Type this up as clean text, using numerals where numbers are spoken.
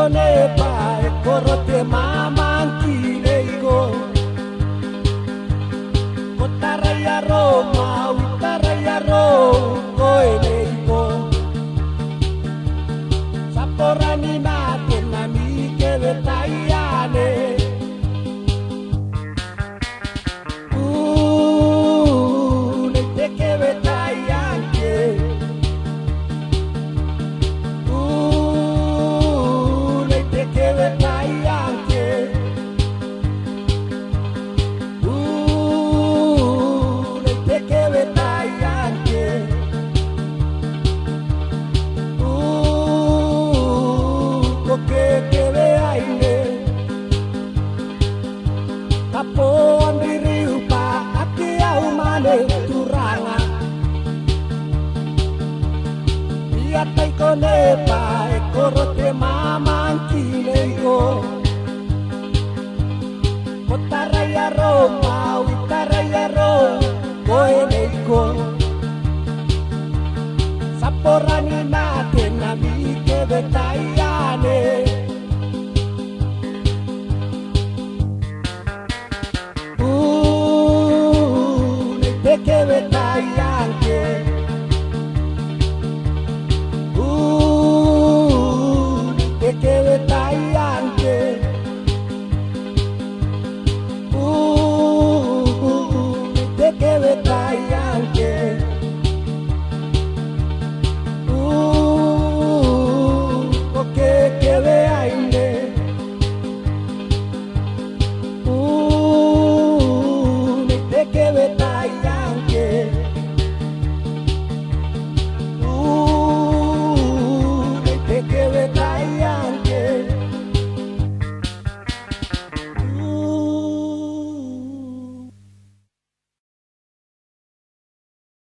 kone pae koro te mamanki leigo ko taraya ro mau taraya ro koe leigo saporani na te nami ke vetaiane le te ke vetaiane Tapoan diriu pa ati au mane turanga Ia tai kone pa e koro te mamanki leigo Ko taraya ro mau i taraya ro koe leigo Saporani na te nami ke vetaiane